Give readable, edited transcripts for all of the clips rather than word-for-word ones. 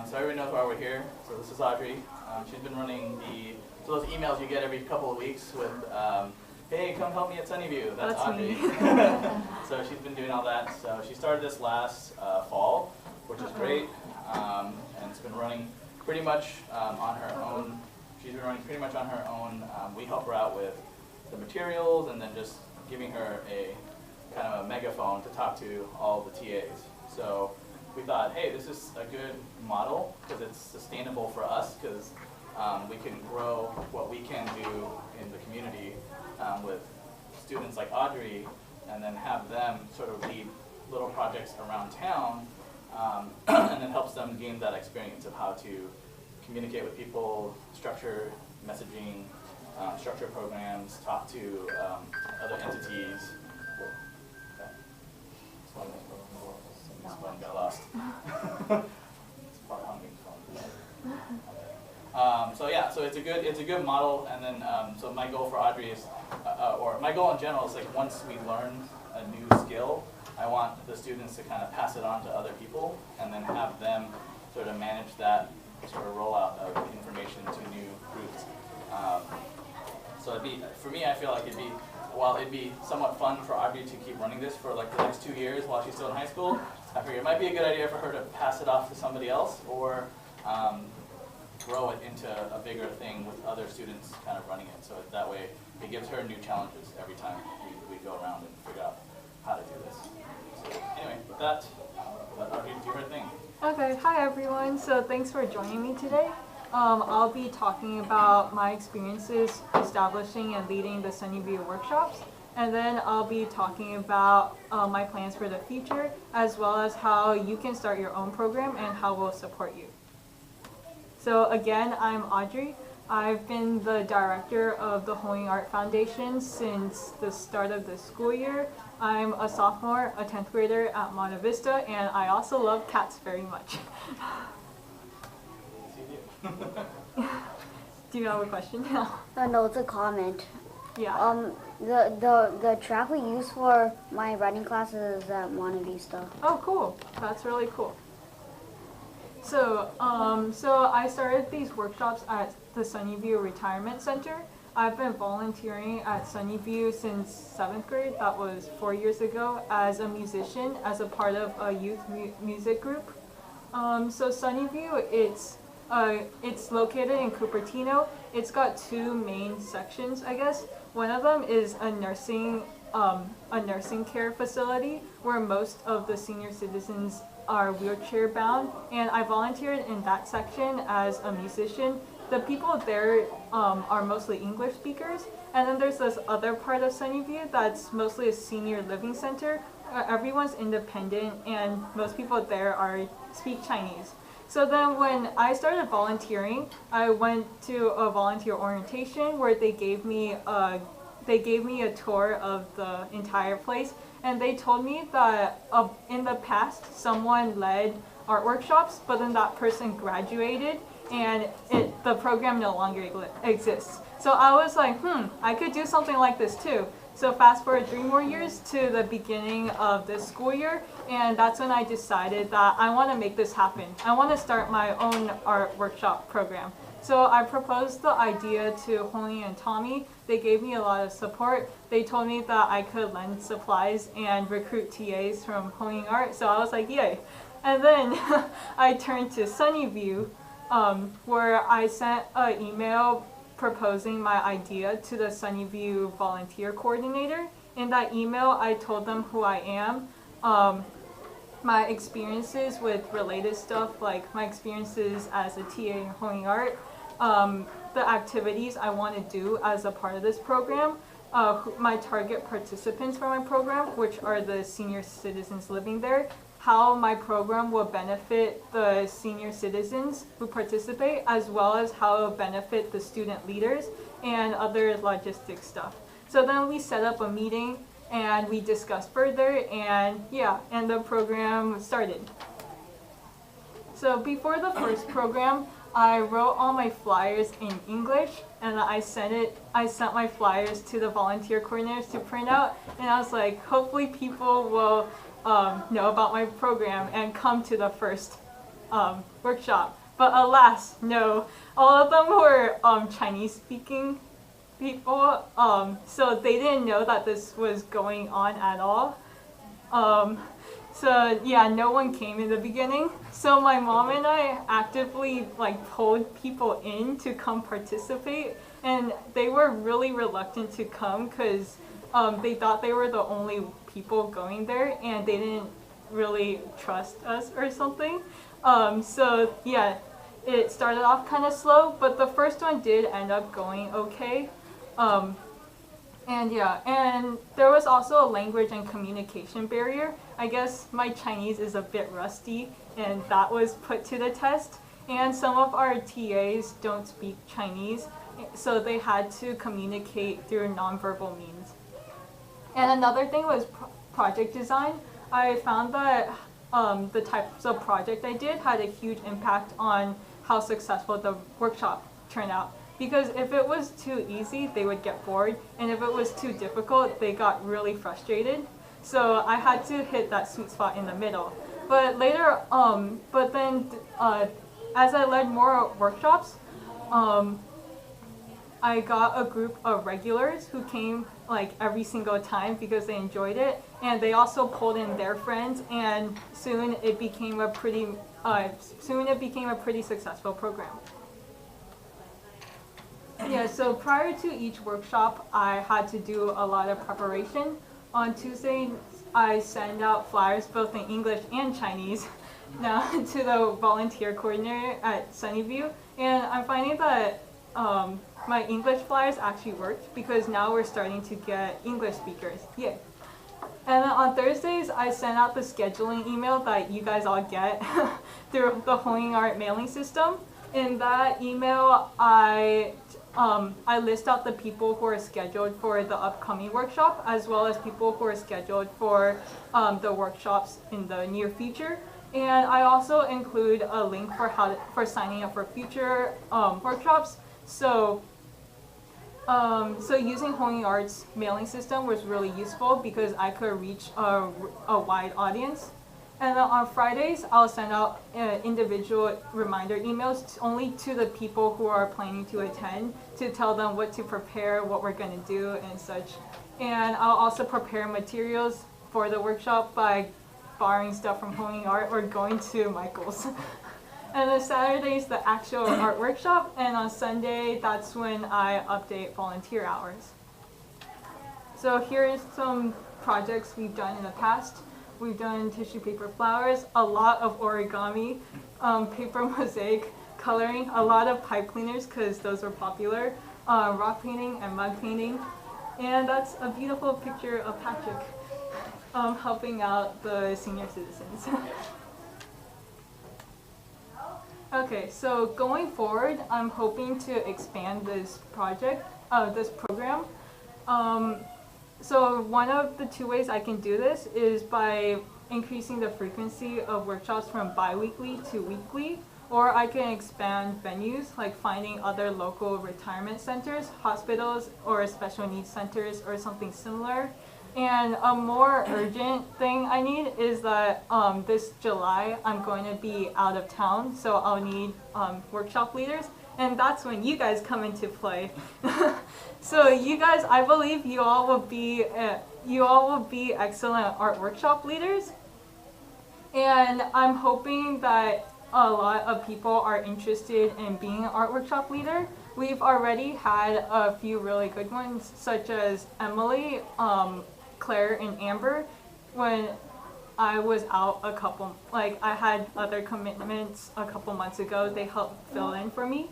So everyone knows why we're here. So this is Audrey. She's been running those emails you get every couple of weeks with, hey, come help me at Sunnyview. That's Audrey. So she's been doing all that. So she started this last fall, which is great. And it's been running pretty much on her own. She's been running pretty much on her own. We help her out with the materials and then just giving her a kind of a megaphone to talk to all the TAs. So we thought, hey, this is a good model because it's sustainable for us because we can grow what we can do in the community with students like Audrey and then have them sort of lead little projects around town and then helps them gain that experience of how to communicate with people, structure messaging, structure programs, talk to other entities. This one got lost. So yeah, so it's a good model, and then so my goal for Audrey is, or my goal in general is like once we learn a new skill, I want the students to kind of pass it on to other people, and then have them sort of manage that sort of rollout of information to new groups. So it'd be, for me, I feel like while it'd be somewhat fun for Audrey to keep running this for like the next 2 years while she's still in high school, I figure it might be a good idea for her to pass it off to somebody else or grow it into a bigger thing with other students kind of running it. So that way it gives her new challenges every time we go around and figure out how to do this. So anyway, with that, let Audrey do her thing. Okay, hi everyone. So thanks for joining me today. I'll be talking about my experiences establishing and leading the Sunnyview workshops, and then I'll be talking about my plans for the future, as well as how you can start your own program and how we'll support you. So again, I'm Audrey. I've been the director of the Hongyun Art Foundation since the start of the school year. I'm a sophomore, a 10th grader at Monte Vista, and I also love cats very much. Do you have a question? No, it's a comment. Yeah. The track we use for my writing classes is at Monte Vista. Oh, cool. That's really cool. So, so I started these workshops at the Sunnyview Retirement Center. I've been volunteering at Sunnyview since 7th grade. That was 4 years ago as a musician, as a part of a youth music group. So Sunnyview, it's located in Cupertino. It's got two main sections, I guess. One of them is a nursing care facility where most of the senior citizens are wheelchair bound, and I volunteered in that section as a musician. The people there are mostly English speakers, and then there's this other part of Sunnyview that's mostly a senior living center. Everyone's independent, and most people there speak Chinese. So then when I started volunteering, I went to a volunteer orientation where they gave me a tour of the entire place, and they told me that in the past someone led art workshops, but then that person graduated and the program no longer exists. So I was like, I could do something like this too. So fast forward 3 more years to the beginning of this school year, and that's when I decided that I want to make this happen. I want to start my own art workshop program. So I proposed the idea to Hongyun and Tommy. They gave me a lot of support. They told me that I could lend supplies and recruit TAs from Hongyun Art, so I was like, yay. And then I turned to Sunnyview, where I sent an email proposing my idea to the Sunnyview volunteer coordinator. In that email, I told them who I am, my experiences with related stuff, like my experiences as a TA in Hongyun Art, the activities I want to do as a part of this program, my target participants for my program, which are the senior citizens living there, how my program will benefit the senior citizens who participate, as well as how it will benefit the student leaders and other logistics stuff. So then we set up a meeting and we discussed further, and yeah, and the program started. So before the first program, I wrote all my flyers in English, and I sent my flyers to the volunteer coordinators to print out, and I was like, hopefully people will know about my program and come to the first workshop. But alas, no. All of them were Chinese-speaking people, so they didn't know that this was going on at all. So yeah, no one came in the beginning. So my mom and I actively pulled people in to come participate, and they were really reluctant to come because they thought they were the only people going there, and they didn't really trust us or something. So yeah, it started off kind of slow, but the first one did end up going okay. And yeah, and there was also a language and communication barrier. I guess my Chinese is a bit rusty, and that was put to the test. And some of our TAs don't speak Chinese, so they had to communicate through nonverbal means. And another thing was project design. I found that the types of project I did had a huge impact on how successful the workshop turned out. Because if it was too easy, they would get bored, and if it was too difficult, they got really frustrated. So I had to hit that sweet spot in the middle. But later, as I led more workshops, I got a group of regulars who came every single time because they enjoyed it, and they also pulled in their friends, and soon it became a pretty successful program. Yeah, so prior to each workshop, I had to do a lot of preparation. On Tuesday, I send out flyers both in English and Chinese now to the volunteer coordinator at Sunnyview, and I'm finding that my English flyers actually worked because now we're starting to get English speakers. Yay. And then on Thursdays, I send out the scheduling email that you guys all get through the Hongyun mailing system. In that email, I list out the people who are scheduled for the upcoming workshop, as well as people who are scheduled for the workshops in the near future. And I also include a link for signing up for future workshops. So using Hongyun's mailing system was really useful because I could reach a wide audience. And then on Fridays, I'll send out individual reminder emails only to the people who are planning to attend to tell them what to prepare, what we're going to do, and such. And I'll also prepare materials for the workshop by borrowing stuff from Hongyun or going to Michael's. And then Saturday's the actual art workshop, and on Sunday, that's when I update volunteer hours. So here is some projects we've done in the past. We've done tissue paper flowers, a lot of origami, paper mosaic, coloring, a lot of pipe cleaners because those were popular, rock painting and mug painting. And that's a beautiful picture of Patrick helping out the senior citizens. Okay, so going forward, I'm hoping to expand this project, this program. So one of the two ways I can do this is by increasing the frequency of workshops from bi-weekly to weekly, or I can expand venues like finding other local retirement centers, hospitals, or special needs centers or something similar. And a more urgent thing I need is that this July I'm going to be out of town, so I'll need workshop leaders, and that's when you guys come into play. So you guys, I believe you all will be excellent art workshop leaders, and I'm hoping that a lot of people are interested in being an art workshop leader. We've already had a few really good ones, such as Emily, Claire, and Amber. When I was out I had other commitments a couple months ago, they helped fill in for me.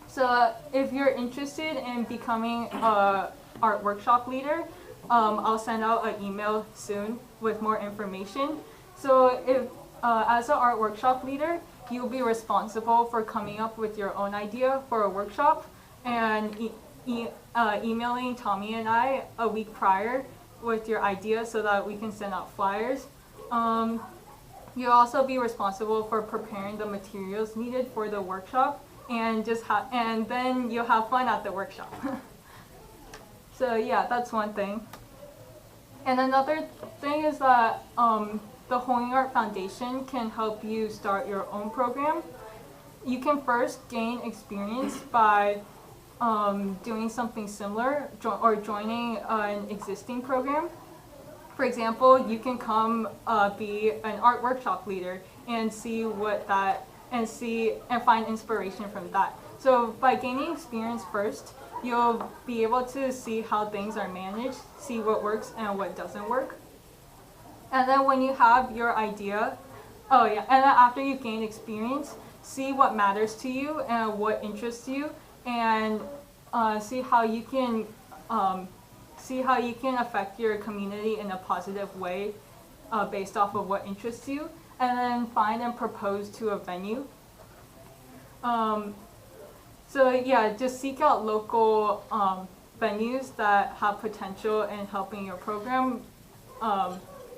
So if you're interested in becoming an art workshop leader, I'll send out an email soon with more information. So if as an art workshop leader, you'll be responsible for coming up with your own idea for a workshop and emailing Tommy and I a week prior with your idea so that we can send out flyers. You'll also be responsible for preparing the materials needed for the workshop, and then you'll have fun at the workshop. So yeah, that's one thing. And another thing is that the Hongyun Art Foundation can help you start your own program. You can first gain experience by doing something similar or joining an existing program. For example, you can come be an art workshop leader and see what that and find inspiration from that. So by gaining experience first, you'll be able to see how things are managed, see what works and what doesn't work. And then when you have your idea, and then after you gain experience, see what matters to you and what interests you, and see how you can affect your community in a positive way based off of what interests you, and then find and propose to a venue. So yeah, just seek out local venues that have potential in helping your program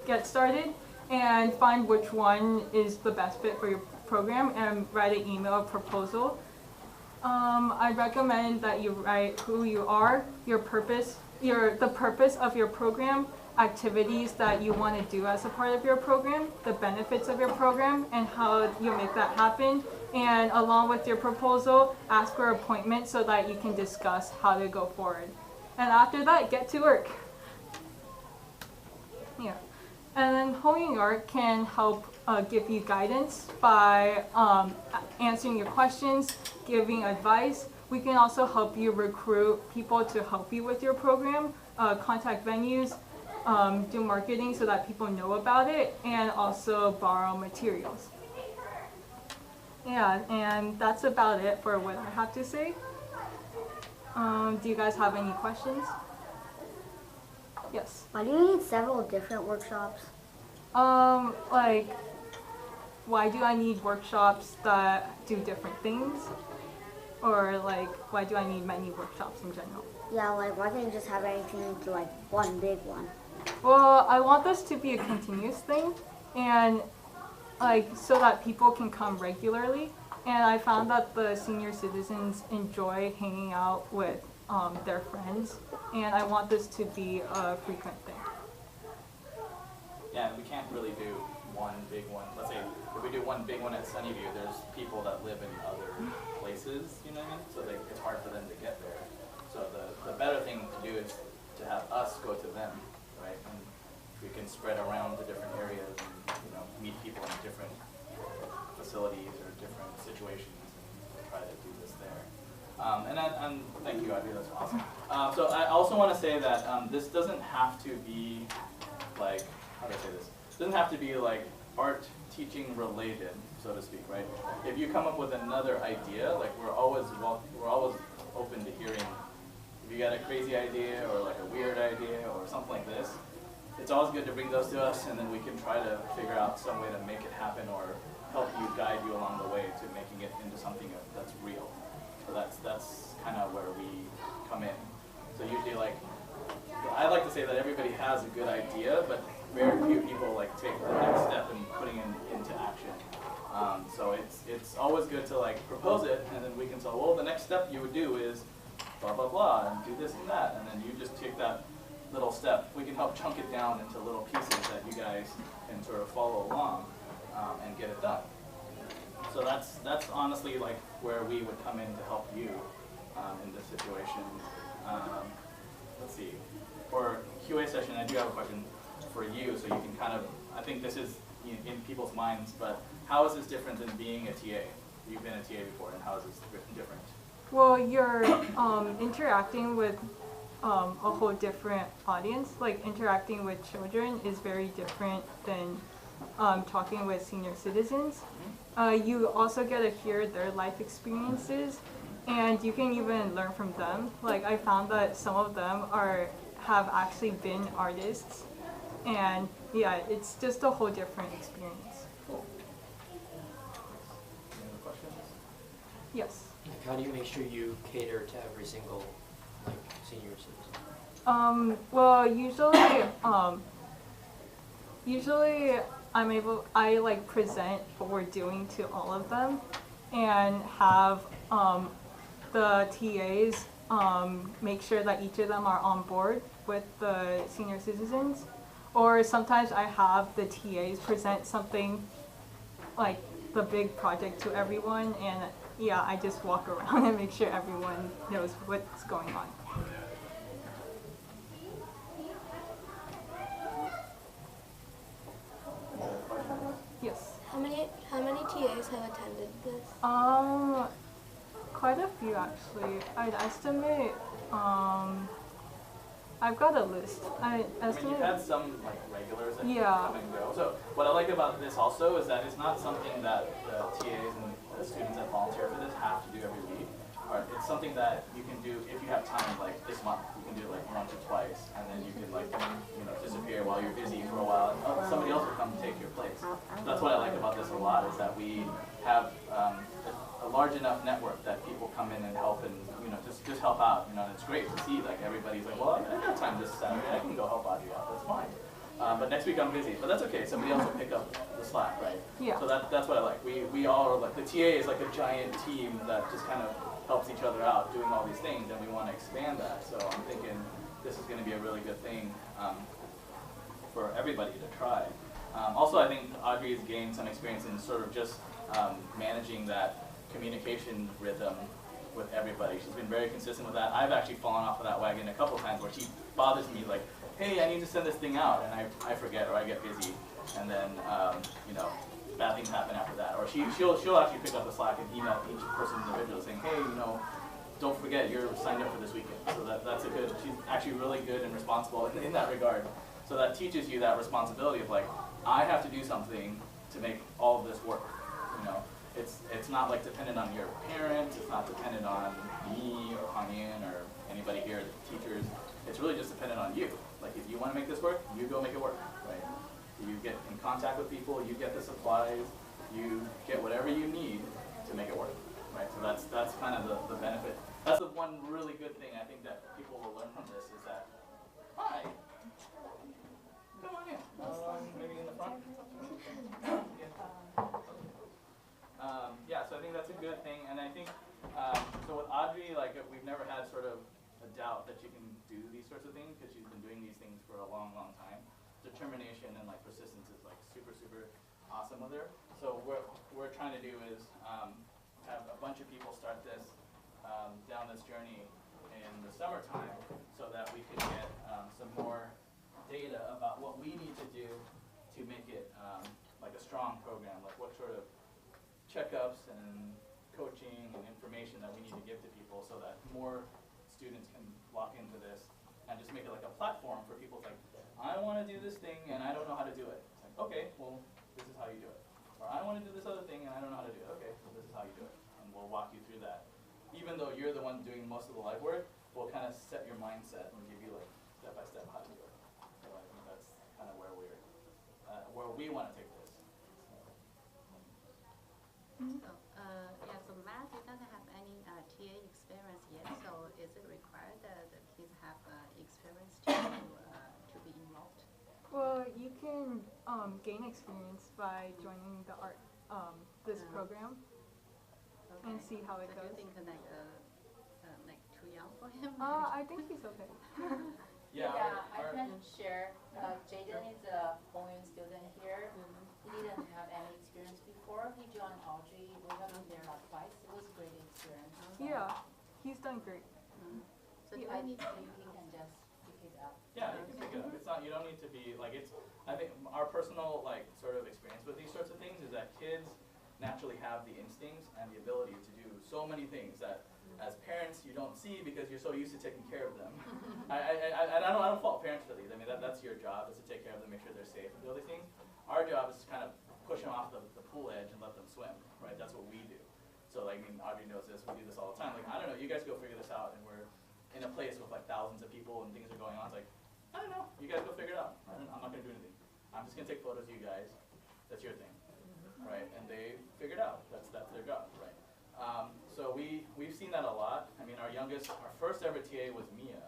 get started, and find which one is the best fit for your program and write an email proposal. I'd recommend that you write who you are, your purpose, the purpose of your program, activities that you want to do as a part of your program, the benefits of your program, and how you make that happen. And along with your proposal, ask for an appointment so that you can discuss how to go forward. And after that, get to work. Yeah. And then Hongyun Art can help give you guidance by answering your questions, giving advice. We can also help you recruit people to help you with your program, contact venues, do marketing so that people know about it, and also borrow materials. Yeah, and that's about it for what I have to say. Do you guys have any questions? Yes. Why do you need several different workshops? Like, why do I need workshops that do different things? Or like, why do I need many workshops in general? Yeah, like why can't you just have everything into like one big one? Well, I want this to be a continuous thing, and like so that people can come regularly. And I found that the senior citizens enjoy hanging out with their friends, and I want this to be a frequent thing. Yeah, we can't really do one big one. Let's say if we do one big one at Sunnyview, there's people that live in other places, you know what I mean? So it's hard for them to get there. So the better thing to do is to have us go to them, right? And we can spread around to different areas and meet people in different facilities or different situations and try to do this there. And thank you, Audrey, that's awesome. So I also want to say that this doesn't have to be like, how do I say this? It doesn't have to be like art teaching related, so to speak, right? If you come up with another idea, like we're always open to hearing. If you got a crazy idea or like a weird idea or something like this, it's always good to bring those to us, and then we can try to figure out some way to make it happen or help you, guide you along the way to making it into something that's real. So that's kind of where we come in. So usually, like, I like to say that everybody has a good idea, but very few people like take the next step in putting it into action. So it's always good to like propose it, and then we can say, well, the next step you would do is blah blah blah, and do this and that, and then you just take that little step. We can help chunk it down into little pieces that you guys can sort of follow along and get it done. So that's honestly like where we would come in to help you in this situation. Let's see. For QA session, I do have a question for you, so you can kind of, I think this is in people's minds, but how is this different than being a TA? You've been a TA before, and how is this different? Well, you're interacting with a whole different audience. Like interacting with children is very different than talking with senior citizens. You also get to hear their life experiences, and you can even learn from them. Like I found that some of them have actually been artists, and yeah, it's just a whole different experience. Cool. Any other questions? Yes. Like how do you make sure you cater to every single senior citizen? Well, usually I like present what we're doing to all of them, and have the TAs make sure that each of them are on board with the senior citizens. Or sometimes I have the TAs present something like the big project to everyone, and yeah, I just walk around and make sure everyone knows what's going on. Yes. How many TAs have attended this? Quite a few actually. I'd estimate, I've got a list. I mean, you've had some like regulars that Yeah. come and go. So what I like about this also is that it's not something that the TAs and the students that volunteer for this have to do every week. Or it's something that you can do if you have time, like this month. You can do it like once or twice, and then you can like disappear while you're busy for a while, and somebody else will come take your place. That's what I like about this a lot, is that we have a large enough network that people come in and help, and just help out. And it's great to see like everybody's like, well, I got time this Saturday, I can go help Audrey out. That's fine. But next week I'm busy, but that's okay. Somebody else will pick up the slack, right? Yeah. So that's what I like. We all are like, the TA is like a giant team that just kind of helps each other out doing all these things, and we want to expand that. So I'm thinking this is going to be a really good thing for everybody to try. Also, I think Audrey has gained some experience in sort of just managing that communication rhythm with everybody. She's been very consistent with that. I've actually fallen off of that wagon a couple times where she bothers me like, hey, I need to send this thing out, and I forget, or I get busy, and then bad things happen after that. Or she'll actually pick up the slack and email each person individually saying, hey, don't forget you're signed up for this weekend. So that's a good. She's actually really good and responsible in that regard. So that teaches you that responsibility of like, I have to do something to make all of this work. It's not like dependent on your parents. It's not dependent on me or Hongyun or anybody here, the teachers. It's really just dependent on you. Like if you want to make this work, you go make it work, right? You get in contact with people, you get the supplies, you get whatever you need to make it work, right? So that's kind of the benefit. That's the one really good thing I think that people will learn from this is that, hi, come on in. Maybe in the front. Yeah, so I think that's a good thing, and I think so with Audrey, like we've never had sort of a doubt that she can do these sorts of things because she's been doing these things for a long, long time. Determination and like persistence is like super, super awesome with her. So what we're trying to do is have a bunch of people start this down this journey in the summertime, so that we could get some more data about what we need to do to make it like a strong program, like what sort of checkups and coaching and information that we need to give to people so that more students can lock into this and just make it like a platform for people to like, I want to do this thing and I don't know how to do it. It's like, okay, well, this is how you do it. Or I want to do this other thing and I don't know how to do it. Okay, well, this is how you do it. And we'll walk you through that. Even though you're the one doing most of the legwork, we'll kind of set your mindset and give you like step-by-step how to do it. So I think that's kind of where we want to take this. So Matt doesn't have any TA experience yet, so is it required that the kids have experience to be involved? Well, you can gain experience by joining the art this program and see how it Do goes. you think like too young for him? I think he's okay. Yeah, I can share. Jaden is a Hongyun student here. He didn't have any experience before. He joined Audrey. We have been there like twice. It was a great experience. Yeah, he's done great. So do I I need think he can just pick it up. Yeah, you can pick it up. It's not. You don't need to be like it's. I think our personal like sort of experience with these sorts of things is that kids naturally have the instincts and the ability to do so many things that as parents you don't see because you're so used to taking care of them. I don't fault parents for these. I mean that's your job is to take care of them, make sure they're safe and do all these things. Our job is to kind of push them off the pool edge and let them swim, right? That's what we do. So like, I mean, Audrey knows this. We do this all the time. Like, I don't know. You guys go figure this out, and we're in a place with like thousands of people and things are going on. It's like, I don't know. You guys go figure it out. I'm not going to do anything. I'm just going to take photos of you guys. That's your thing, right? And they figured out. That's their job, right? So we've seen that a lot. I mean, our first ever TA was Mia.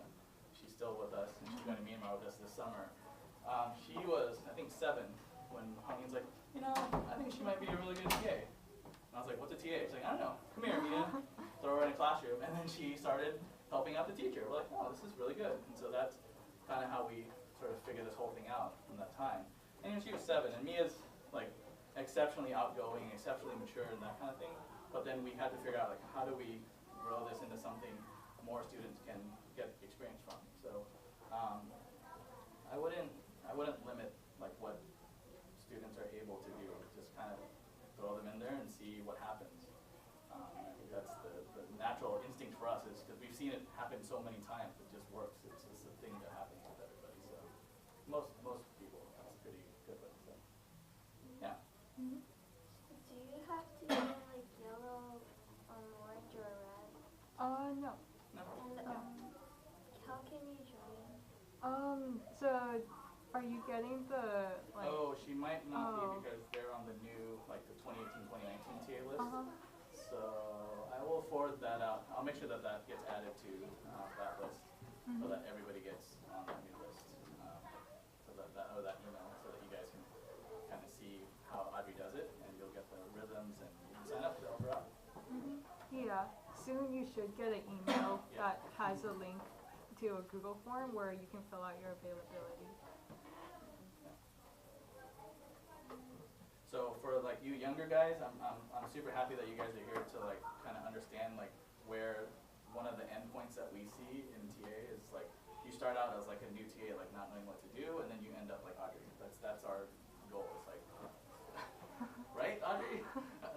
She's still with us, and she's going to Myanmar with us this summer. She was, I think, 7 when Hongyun's like, I think she might be a really good TA. And I was like, what's a TA? She's like, I don't know. Come here, Mia. Throw her in a classroom. And then she started helping out the teacher. We're like, oh, this is really good. And so that's kind of how we sort of figure this whole thing out from that time. And she was 7, and Mia's like exceptionally outgoing, exceptionally mature, and that kind of thing. But then we had to figure out like how do we grow this into something more students can get experience from. So I wouldn't limit like what students are able to do. Just kind of throw them in there and see what happens. I think that's the natural instinct for us, is because we've seen it happen so many times. It just works. It's just a thing that happens with everybody. So most people, that's pretty good with. So yeah. Do you have to wear like yellow, orange, or red? No. No. And how can you join? So are you getting the like? Oh, she might not be because they're on the new, like the 2018-2019 TA list. So I will forward that out. I'll make sure that that gets added to that list, so that everybody gets on that new list. So that email, so that you guys can kind of see how Audrey does it, and you'll get the rhythms, and you can sign up to help her out. Yeah. Soon you should get an email that has a link to a Google form where you can fill out your availability. So for like you younger guys, I'm super happy that you guys are here to like kind of understand like where one of the endpoints that we see in TA is like you start out as like a new TA, like not knowing what to do, and then you end up like Audrey. That's our goal. It's like right, Audrey?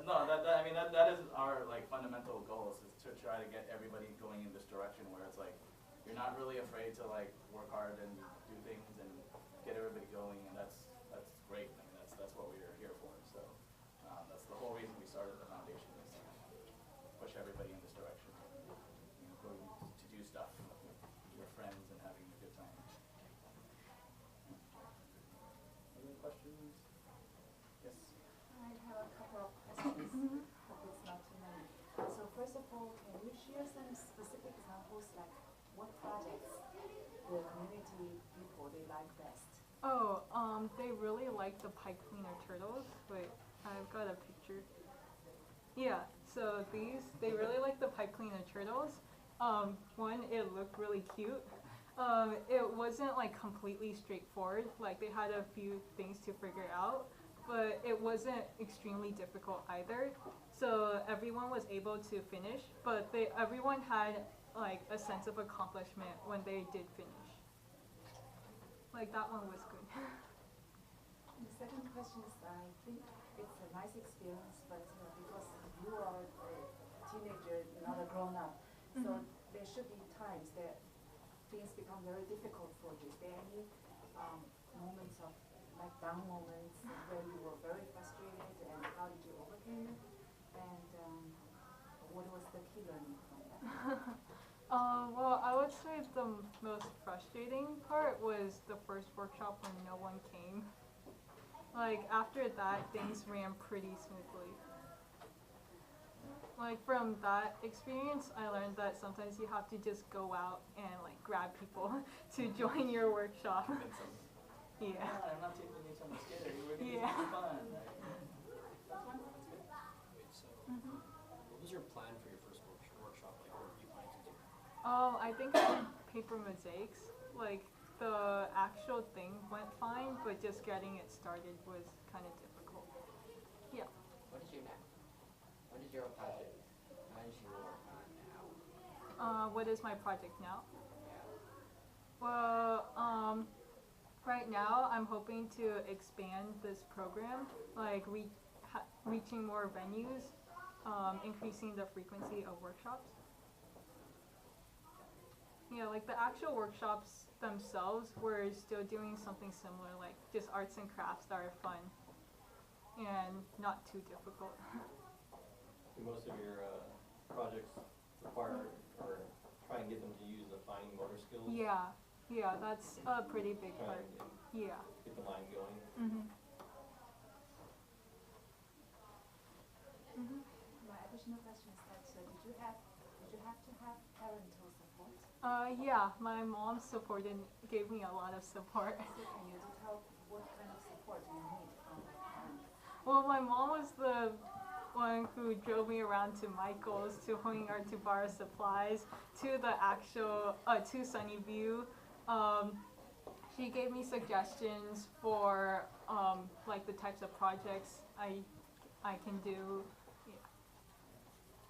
No, I mean that is our like fundamental goal, is to try to get everybody going in this direction where it's like you're not really afraid to like work hard and do things and get everybody going, and that's great. I mean that's what we're here for. So that's the whole reason we started the foundation, is to push everybody in this direction. You know, going to do stuff with your friends and having a good time. Any questions? Yes. I have a couple of questions. Hope it's not too many. So first of all, can you share some specific examples, like what projects the community people they like best? They really like the pipe cleaner turtles. Wait, I've got a picture. Yeah, so they really like the pipe cleaner turtles. One, it looked really cute. It wasn't like completely straightforward. Like they had a few things to figure out, but it wasn't extremely difficult either. So everyone was able to finish, but everyone had like a sense of accomplishment when they did finish. Like that one was good. And the second question is, I think it's a nice experience, but because you are a teenager, not a grown-up, so there should be times that things become very difficult for you. Is there any moments of like down moments where you were very frustrated, and how did you overcome it? And what was the key learning from that? Well, I would say the most frustrating part was the first workshop when no one came. Like after that, things ran pretty smoothly. Like from that experience, I learned that sometimes you have to just go out and like grab people to join your workshop. Yeah. I'm not taking you somewhere scary. We're going to do something fun. That's fine. That's good. Wait, so what was your plan for your first workshop? Like, what were you planning to do? I think I did paper mosaics. Like the actual thing went fine, but just getting it started was kind of difficult. Yeah. What is your project? What is your work on now? What is my project now? Yeah. Well, right now I'm hoping to expand this program, like reaching more venues, increasing the frequency of workshops. Yeah, like the actual workshops themselves, we're still doing something similar, like just arts and crafts that are fun and not too difficult. Do most of your projects require or try and get them to use the fine motor skills? Yeah, that's a pretty big part. Yeah. Get the mind going. My additional question is that, so did you have to have parental support? Yeah, my mom gave me a lot of support. So can you tell what kind of support you need from parents? Well, my mom was the one who drove me around to Michael's, to Hongyun to borrow supplies, to the actual, to Sunnyview. she gave me suggestions for like the types of projects I can do. Yeah.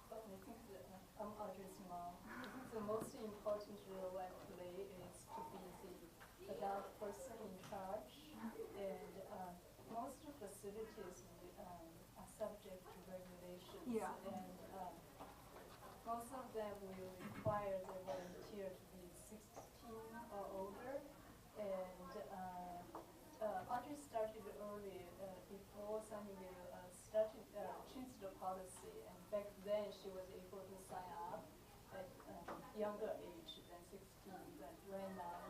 I think that I'm Audrey's mom. I think the most important role I play is to be the adult person in charge, and most facilities are subject to regulations, Yeah. and most of them will require the volunteer to be 16 or older, and Audrey started early before Sunnyview started changed the policy, and back then she was able to sign up at younger age than 16, but right now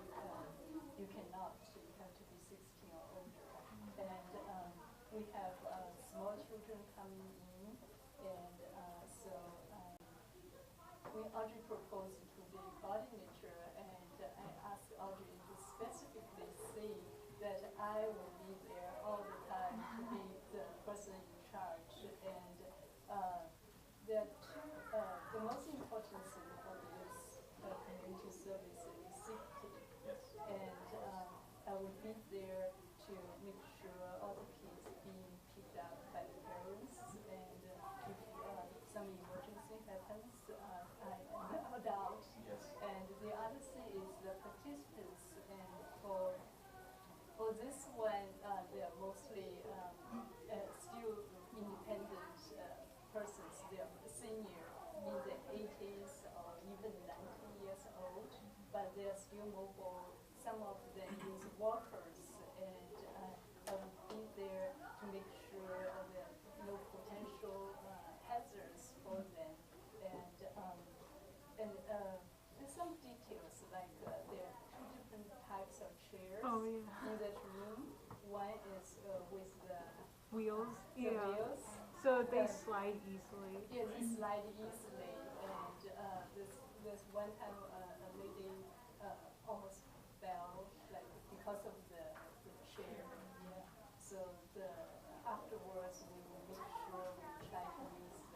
you cannot. You have to be 16 or older, and we have small children coming in, and so when Audrey proposed to the coordinator, and I asked Audrey to specifically say that I will be there all the time to be the person in charge, and that the most important thing for this community service is safety. Yes. And I will be there to make sure all the kids being picked up by the parents, and if some emergency happens, I am the adult. Yes. And the other thing is the participants, and for this one, they are mostly still independent persons. They are senior, in the 80s or even 90 years old, but they are still mobile. Some of them use walkers, and I will be there to make sure there are no potential hazards for them. And there's some details, like there are two different types of chairs in that room. One is with the Wheels. the Yeah. wheels. So they slide easily. Yeah, they slide easily, and this one time a lady almost fell, like because of the chair. Yeah. So afterwards we will make sure we try to use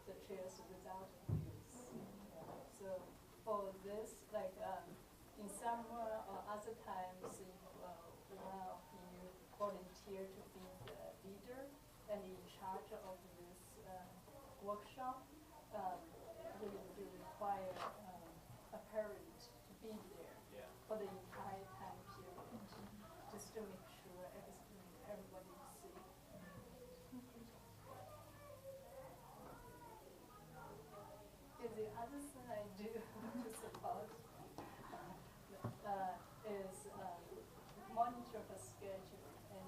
the chairs without wheels. Yeah. So for this, like in summer or other times, if one of you volunteer to be the leader and in charge of this workshop, we would require a parent to be there for the entire time period, just to make sure everybody is safe. Yeah, the other thing I do to support is monitor her schedule, and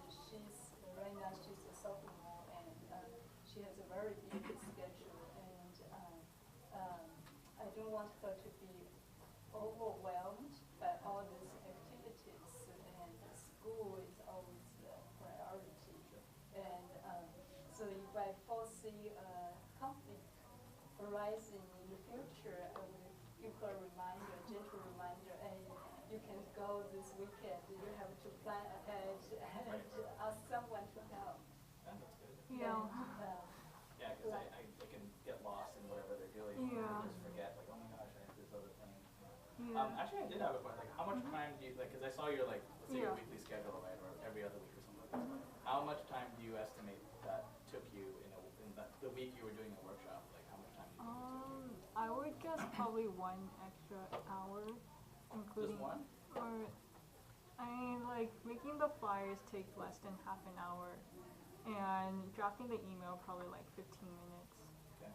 right now she's a sophomore, and she has a very busy schedule, and I don't want her to be overwhelmed by all these activities, and school is always the priority. And so if I foresee a conflict arising in the future, I will give her a reminder, a gentle reminder, and you can go this weekend. You have to plan ahead and ask someone to help. That's good. Yeah. Yeah, because I can get lost in whatever they're doing. Yeah. And just forget, like, oh my gosh, I have this other thing. Yeah. Actually, I did have a question. Like, how much time do you, like, because I saw your, like, let's say your Yeah. weekly schedule, right, or every other week or something like that. How much time do you estimate that took you in the week you were doing a workshop? Like, how much time do you think it took you? I would guess probably 1 extra hour, including. Just one? Or, I mean, like making the flyers takes less than half an hour, and drafting the email probably like 15 minutes. Okay.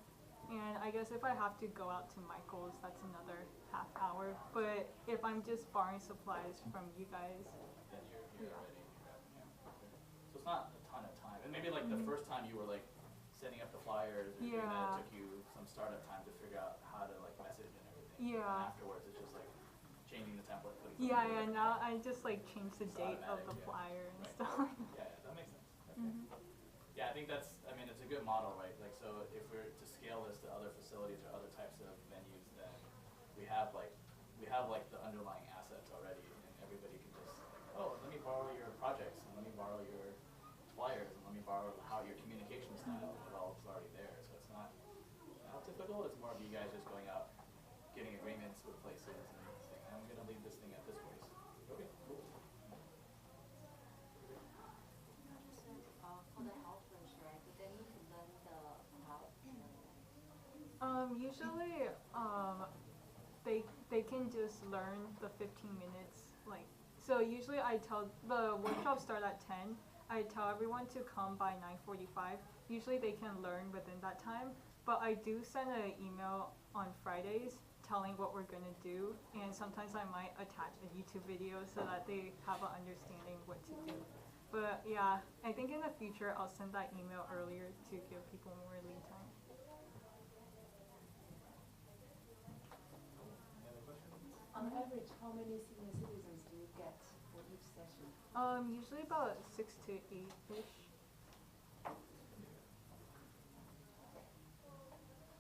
And I guess if I have to go out to Michael's, that's another half hour. But if I'm just borrowing supplies from you guys, Then you're already, yeah. Okay. So it's not a ton of time. And maybe like the first time you were like setting up the flyers, or doing that, it took you some startup time to figure out how to like message and everything. Yeah. And afterwards, it's just like changing the template. yeah, now I just like change the It's date of automatic, the yeah. flyer and Right. stuff. Yeah, that makes sense. Okay. Yeah, I think that's, I mean, it's a good model, right? Like, so if we're to scale this to other facilities or other types of venues, then we have like the underlying assets already, and everybody can just like, oh, let me borrow your projects, and let me borrow your flyers, and let me borrow how your communication style, it all is already there. So it's not typical, it's more of you guys just going out, getting agreements with places, and saying, I'm gonna leave this thing at this place. Okay, cool. Usually, they can just learn the 15 minutes, like, so usually I tell, the workshops start at 10, I tell everyone to come by 9:45, usually they can learn within that time, but I do send an email on Fridays telling what we're gonna do, and sometimes I might attach a YouTube video so that they have an understanding what to do. But yeah, I think in the future I'll send that email earlier to give people more lead time. On average, how many senior citizens do you get for each session? Usually about 6 to 8-ish.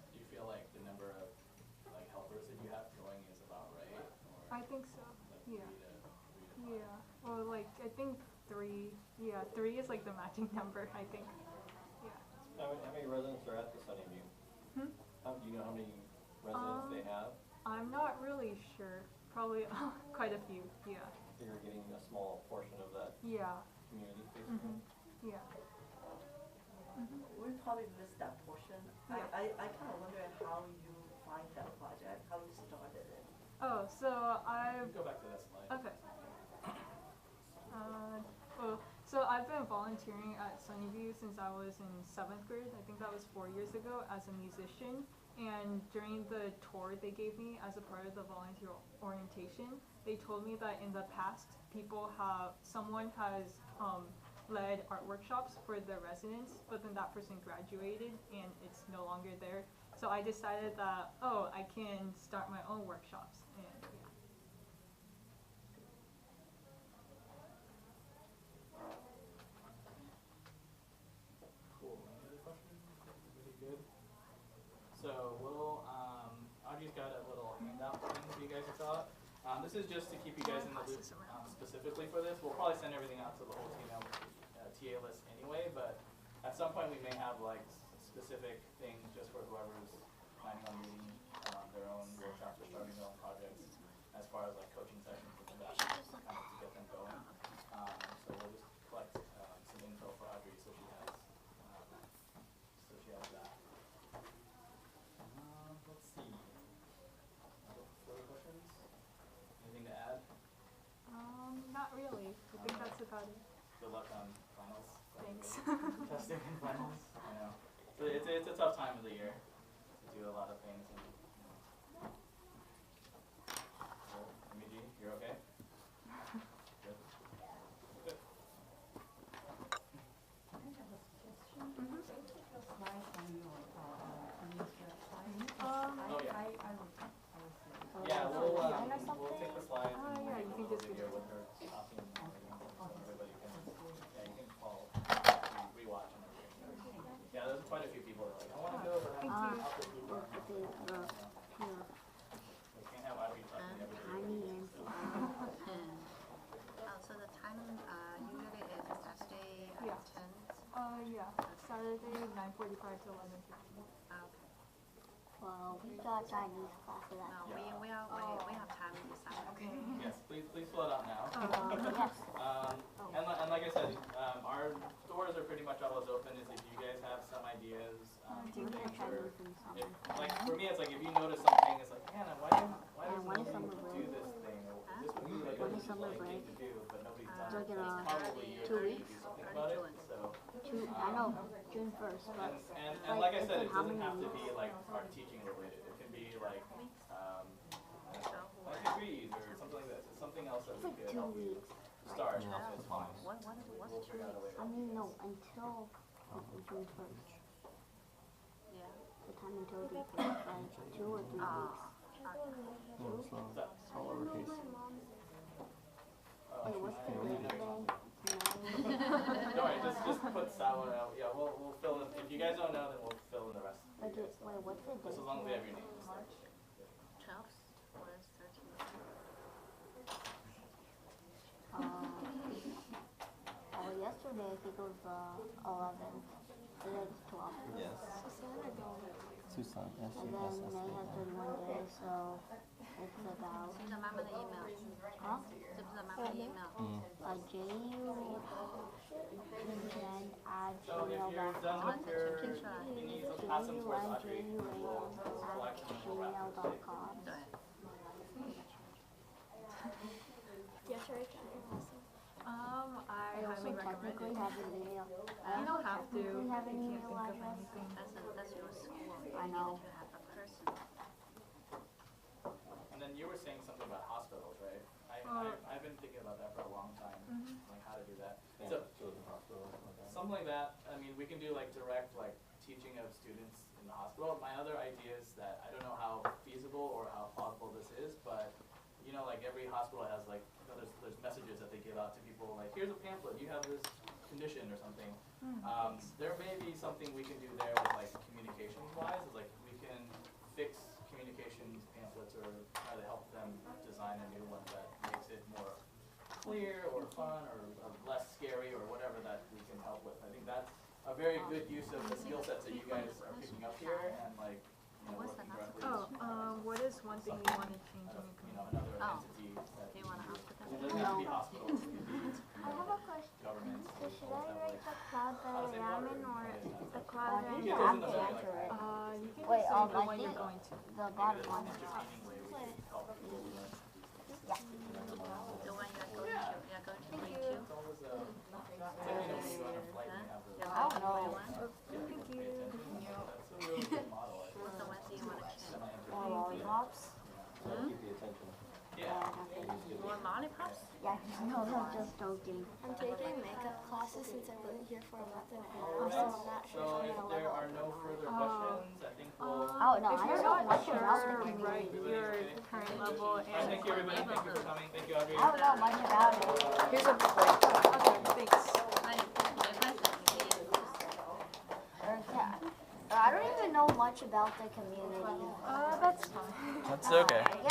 Do you feel like the number of like helpers that you have going is about right? Or I think so. like Yeah. three to Yeah. Well, like I think 3. Yeah, 3 is like the matching number. I think. Yeah. How many residents are at the Sunnyview? Hmm? Do you know how many residents they have? I'm not really sure. Probably quite a few. Yeah. So you're getting a small portion of that Yeah. community, basically? Yeah. We probably missed that portion. Yeah. I kind of wonder how you find that project, how you started it. Oh, so You can go back to that slide. Okay. So I've been volunteering at Sunnyview since I was in 7th grade. I think that was 4 years ago as a musician. And during the tour they gave me as a part of the volunteer orientation, they told me that in the past, someone has led art workshops for the residents, but then that person graduated and it's no longer there. So I decided that, oh, I can start my own workshops. And yeah. Cool. Any other questions? Everybody good? So we'll, Audrey's got a little handout thing for you guys to fill out. This is just to keep you guys in the loop specifically for this. We'll probably send everything out to the whole TA list anyway, but at some point we may have like specific things just for whoever's planning on leading their own workshops or starting their own projects, as far as like coaching sessions and that, kind of to get them going. So we'll just collect some info for Audrey so she has that. Let's see. Further questions? Anything to add? Not really. I think that's about it. Good luck on finals. Thanks. Testing and finals. I know. So it's a tough time of the year to do a lot of things. And, so, Emiji, you're okay? Good. Good. I have a suggestion. Can you take your slides on your administrative side? Oh yeah. I will Yeah, we'll take the slides. Oh yeah, you can just here with her copy and everything, so everybody can, yeah, you can follow, rewatch and everything. Yeah, there's quite a few people that are like, I want to go, but I have to help the people. We can't have Audrey talking everything. So the time usually is Saturday Yeah. at 10. Yeah. Saturday 9:45 to 11:15. Okay. Well, we got Chinese classes at No, we have time to decide. Okay. Yes, please fill it out now. yes. And like I said, our doors are pretty much always open. Is if you guys have some ideas, things or if, like for me, it's like if you notice something, it's like, man, why doesn't nobody do this thing? Or this would be like a really thing to do, but nobody's done it. It's probably your 2 turn to weeks. do something about it. So. I know, June 1st, but And like I said, it doesn't have to be like art teaching related. It can be like degrees or something like that. It's something else that we could help you start. It's fine. We'll figure out a way. I mean, no, until June 1st. Yeah. The time until June 1st, like 2 or 3 weeks. It's all lowercase. Wait, what's the date today? Don't worry, just put sour out. Yeah, we'll fill in. If you guys don't know, then we'll fill in the rest. Wait, what's the date? Just as long as we have your name. 12th or 13th. Yesterday I think it was 11th. Today it's 12th. Yes. Susan, And then May has 31 days, so it's about. 是不是妈妈的 email？ Huh? 是不是妈妈的 email？ So if you're done with your, you need some pass some towards Audrey. We'll an email. You don't have to. Do we have if any you email can't think of address? anything. That's your school. I know. You have a person. And then you were saying something about hospitals, right? I've been thinking about that for a long time, like how to do that. So Children's hospital, something like that. something like that. I mean, we can do like direct like teaching of students in the hospital. My other idea is that I don't know how feasible or how plausible this is, but you know, like every hospital has like, you know, there's messages that they give out to people like, here's a pamphlet, you have this condition or something. There may be something we can do there with like communications wise, is like we can fix communications pamphlets or try to help them design a new one that makes it more clear or fun or less scary or whatever that we can help with. I think that's a very good use of the skill sets that you guys are picking up here and like, you know, working directly with What is one thing you want to change in your you know, another entity that Do you want a hospital? it doesn't have to be hospitals, it could be I have a question. governments. So should I write the cloud ramen or the cloud I think You you can have do to those in answer it. You can Wait, just say the I one you're think going to. the bottom one. entertaining way we can help people learn. Yeah. The one you're going to, you're going to read to? It's always it's like, you know, when you go on a flight and you have the I don't know. Thank you. That's a really good model, I think. What's the one thing you want to change? More lollipops. Keep the attention. Yeah. More lollipops? Yeah, no, I'm just joking. I'm taking makeup classes since I've been here for a month and a half, so Alright, I'm not so sure if if I'm there gonna are no further questions, I think we'll. Oh, no, If I you're don't know not much about the sure, community. write your current level Alright, thank and. you everybody, thank you for coming, thank you Audrey. I don't know much about it. Here's a book. Okay, thanks. I don't even know much about the community. That's fine. That's okay. Yeah.